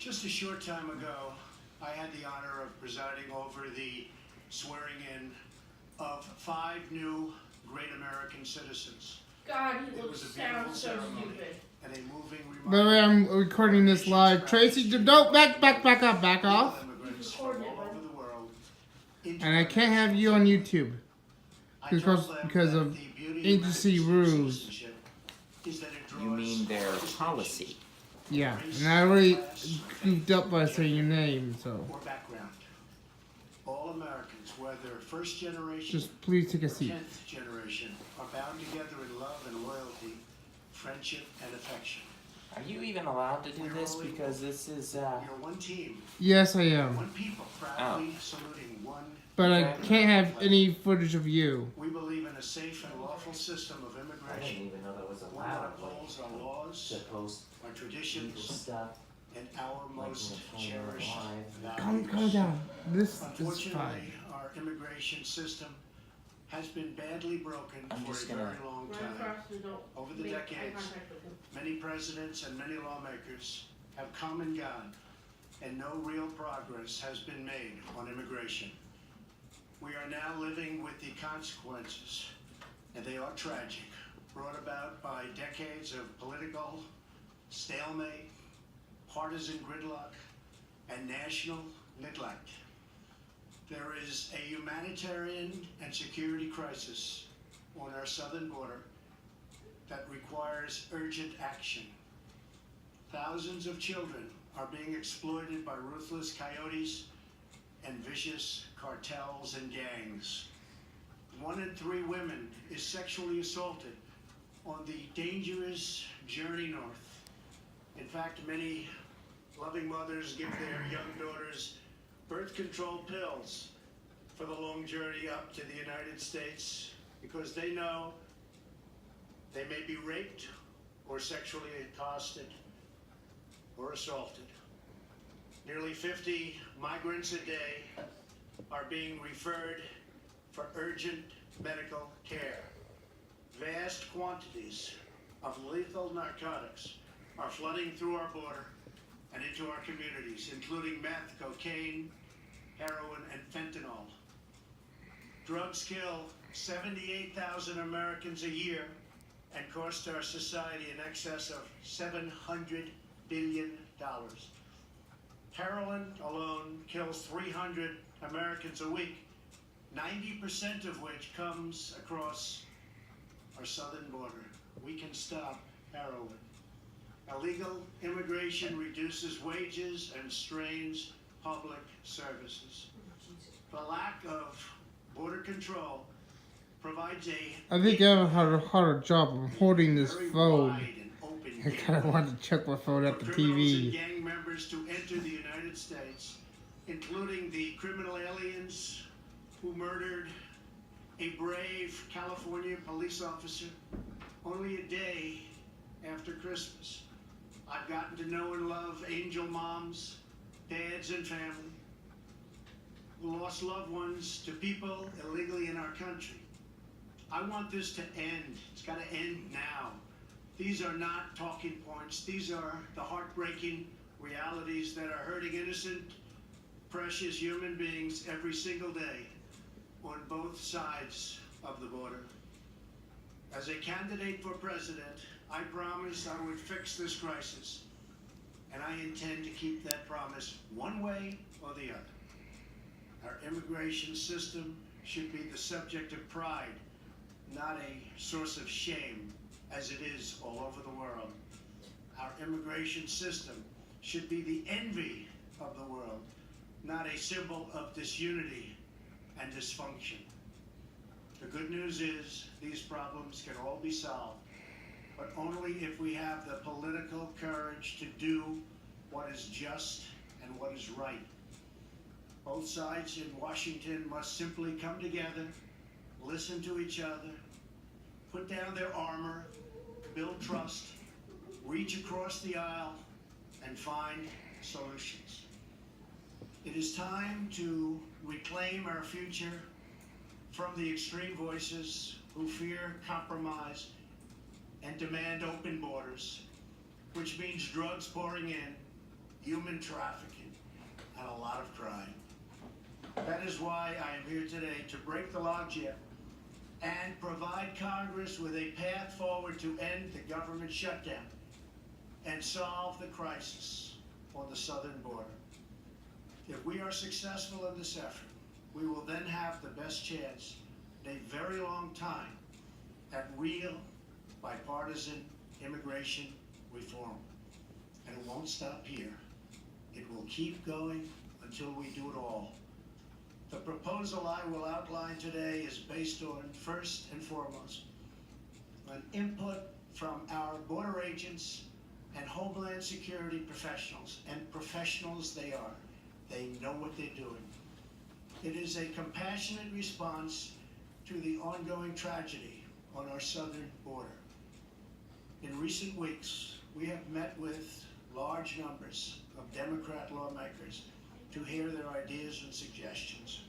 Just a short time ago, I had the honor of presiding over the swearing-in of 5 new great American citizens. God, he It looks was a beautiful sounds so ceremony stupid. and a moving By the way, I'm recording this live. Tracy, don't back off. immigrants from all over the world. And I can't have you on YouTube I told them because that of the beauty of agency American rules. citizenship is that it You draws mean their distinctions policy? Yeah, and I already goofed up by saying your name, so or background. All Americans, whether first generation just please take a or seat. 10th generation, are bound together in love and loyalty, friendship and affection. Are you even allowed to do this? Because this is, We are one team, Yes, I am, one people, proudly saluting one. but I can't have any footage of you. We believe in a safe and lawful system of I didn't immigration, even know that was one that allowed. Like, upholds our laws, to post our legal traditions, stuff, and our like most in the phone cherished live. Calm values. down. This is Unfortunately, fine. our immigration system has been badly broken I'm for a just very gonna- long Run time. across the door. Over the Make eye decades, contact with him. many presidents and many lawmakers have come and gone, and no real progress has been made on immigration. We are now living with the consequences, and they are tragic, brought about by decades of political stalemate, partisan gridlock, and national neglect. There is a humanitarian and security crisis on our southern border that requires urgent action. Thousands of children are being exploited by ruthless coyotes and vicious cartels and gangs. 1 in 3 women is sexually assaulted on the dangerous journey north. In fact, many loving mothers give their young daughters birth control pills for the long journey up to the United States because they know they may be raped or sexually accosted or assaulted. Nearly 50 migrants a day are being referred for urgent medical care. Vast quantities of lethal narcotics are flooding through our border and into our communities, including meth, cocaine, heroin, and fentanyl. Drugs kill 78,000 Americans a year and cost our society in excess of $700 billion. Heroin alone kills 300 Americans a week, 90% of which comes across our southern border. We can stop heroin. Illegal immigration reduces wages and strains public services. The lack of border control provides a I think I have a harder job of holding this very phone. wide and open I kind of gateway want to check my phone at the for criminals and TV. gang members to enter the United States, including the criminal aliens who murdered a brave California police officer only a day after Christmas. I've gotten to know and love angel moms, dads, and family who lost loved ones to people illegally in our country. I want this to end. It's got to end now. These are not talking points. These are the heartbreaking realities that are hurting innocent, precious human beings every single day on both sides of the border. As a candidate for president, I promised I would fix this crisis, and I intend to keep that promise one way or the other. Our immigration system should be the subject of pride, not a source of shame, as it is all over the world. Our immigration system should be the envy of the world, not a symbol of disunity and dysfunction. The good news is these problems can all be solved, but only if we have the political courage to do what is just and what is right. Both sides in Washington must simply come together, listen to each other, put down their armor, build trust, reach across the aisle, and find solutions. It is time to reclaim our future from the extreme voices who fear compromise and demand open borders, which means drugs pouring in, human trafficking, and a lot of crime. That is why I am here today to break the logjam and provide Congress with a path forward to end the government shutdown and solve the crisis on the southern border. If we are successful in this effort, we will then have the best chance in a very long time at real bipartisan immigration reform. And it won't stop here. It will keep going until we do it all. The proposal I will outline today is based on, first and foremost, an input from our border agents and Homeland Security professionals, and professionals they are. They know what they're doing. It is a compassionate response to the ongoing tragedy on our southern border. In recent weeks, we have met with large numbers of Democrat lawmakers to hear their ideas and suggestions.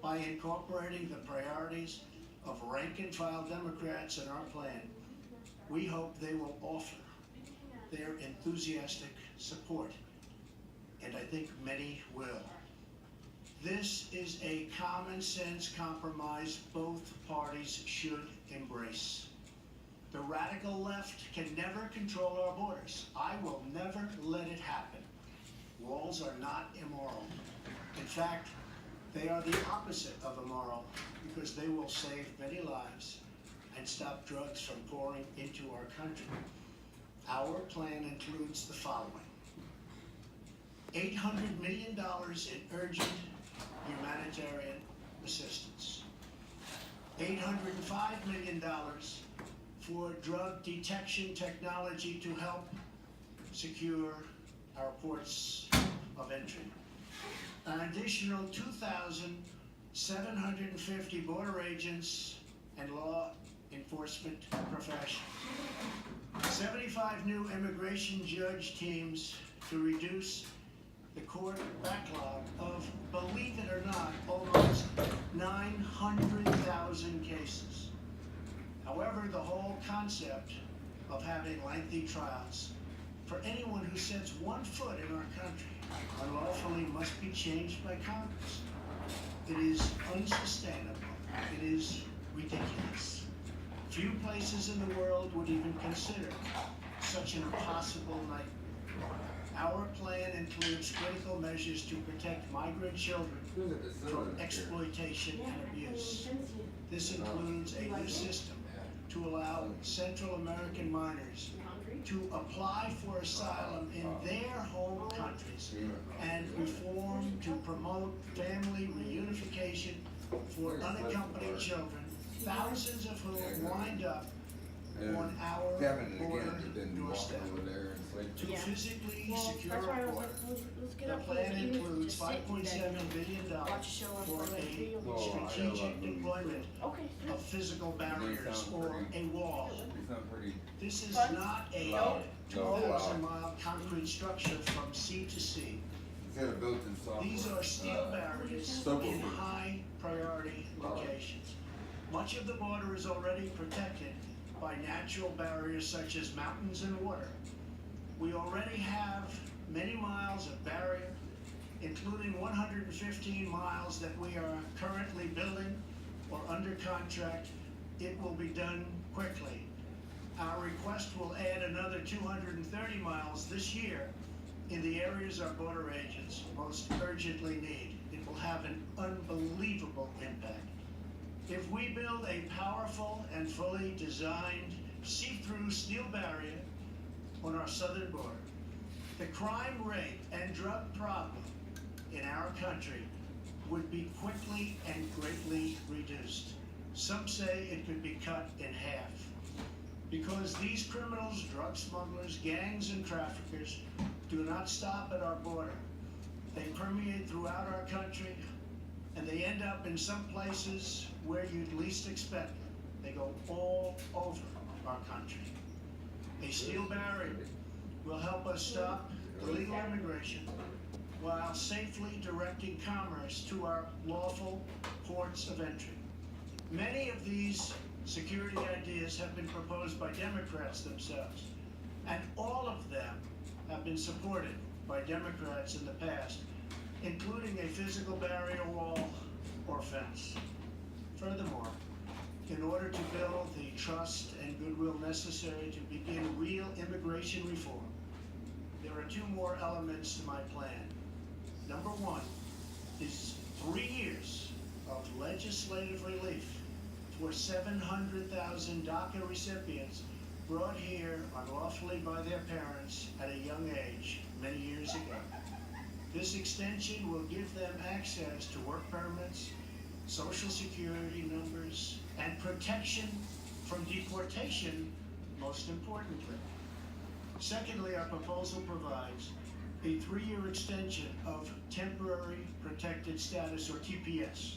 By incorporating the priorities of rank-and-file Democrats in our plan, we hope they will offer their enthusiastic support, and I think many will. This is a common-sense compromise both parties should embrace. The radical left can never control our borders. I will never let it happen. Walls are not immoral. In fact, they are the opposite of immoral because they will save many lives and stop drugs from pouring into our country. Our plan includes the following: $800 million in urgent humanitarian assistance, $805 million for drug detection technology to help secure our ports of entry, an additional 2,750 border agents and law enforcement professionals, 75 new immigration judge teams to reduce the court backlog of, believe it or not, almost 900,000 cases. However, the whole concept of having lengthy trials for anyone who sets one foot in our country unlawfully must be changed by Congress. It is unsustainable. It is ridiculous. Few places in the world would even consider such an impossible nightmare. Our plan includes critical measures to protect migrant children from exploitation and abuse. This includes a new system to allow Central American minors to apply for asylum in their home countries and reform to promote family reunification for unaccompanied children, thousands of whom wind up on our border doorstep. To physically secure our border, the plan includes $5.7 billion for a strategic deployment of physical barriers or a wall. This is not a 2,000-mile concrete structure from sea to sea. These are steel barriers in high priority locations. Much of the border is already protected by natural barriers such as mountains and water. We already have many miles of barrier, including 115 miles that we are currently building or under contract. It will be done quickly. Our request will add another 230 miles this year in the areas our border agents most urgently need. It will have an unbelievable impact. If we build a powerful and fully designed see-through steel barrier on our southern border, the crime rate and drug problem in our country would be quickly and greatly reduced. Some say it could be cut in half. Because these criminals, drug smugglers, gangs, and traffickers do not stop at our border. They permeate throughout our country, and they end up in some places where you'd least expect them. They go all over our country. A steel barrier will help us stop illegal immigration while safely directing commerce to our lawful ports of entry. Many of these security ideas have been proposed by Democrats themselves, and all of them have been supported by Democrats in the past, including a physical barrier wall or fence. Furthermore, in order to build the trust and goodwill necessary to begin real immigration reform, there are two more elements to my plan. Number one is 3 years of legislative relief for 700,000 DACA recipients brought here unlawfully by their parents at a young age many years ago. This extension will give them access to work permits, social security numbers, and protection from deportation, most importantly. Secondly, our proposal provides a 3-year extension of temporary protected status, or TPS.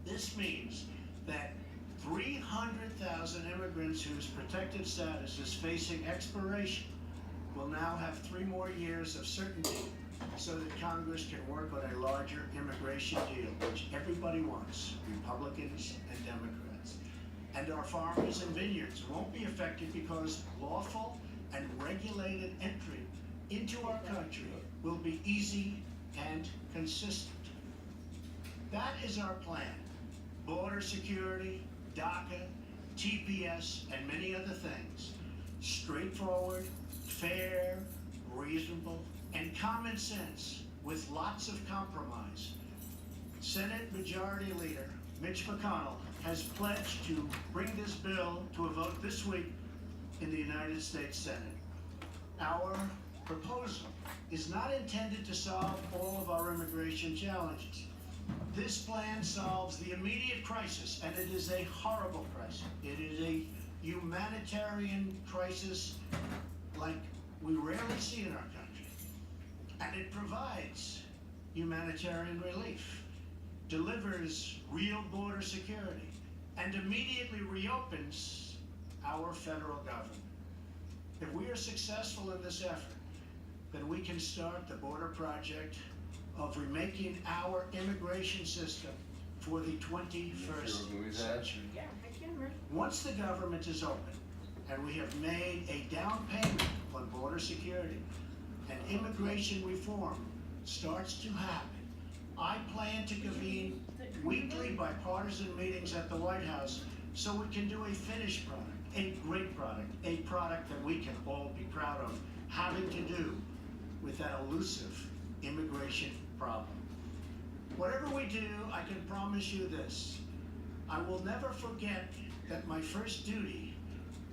This means that 300,000 immigrants whose protected status is facing expiration will now have 3 more years of certainty so that Congress can work on a larger immigration deal, which everybody wants, Republicans and Democrats. And our farmers and vineyards won't be affected because lawful and regulated entry into our country will be easy and consistent. That is our plan. Border security, DACA, TPS, and many other things. Straightforward, fair, reasonable, and common sense with lots of compromise. Senate Majority Leader Mitch McConnell has pledged to bring this bill to a vote this week in the United States Senate. Our proposal is not intended to solve all of our immigration challenges. This plan solves the immediate crisis, and it is a horrible crisis. It is a humanitarian crisis like we rarely see in our country. And it provides humanitarian relief, delivers real border security, and immediately reopens our federal government. If we are successful in this effort, then we can start the border project of remaking our immigration system for the 21st century. Yeah, I can read. Once the government is open and we have made a down payment on border security and immigration reform starts to happen, I plan to convene weekly bipartisan meetings at the White House so we can do a finished product, a great product, a product that we can all be proud of having to do with that elusive immigration problem. Whatever we do, I can promise you this: I will never forget that my first duty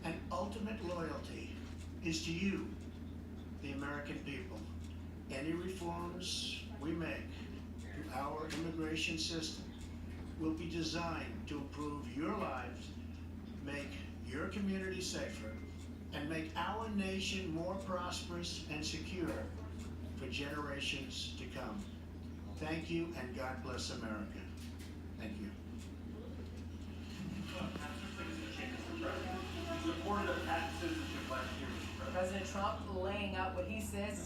and ultimate loyalty is to you, the American people. Any reforms we make to our immigration system will be designed to improve your lives, make your community safer, and make our nation more prosperous and secure for generations to come. Thank you, and God bless America. Thank you. Supported a patent citizenship last year, Mr. President. President Trump laying out what he says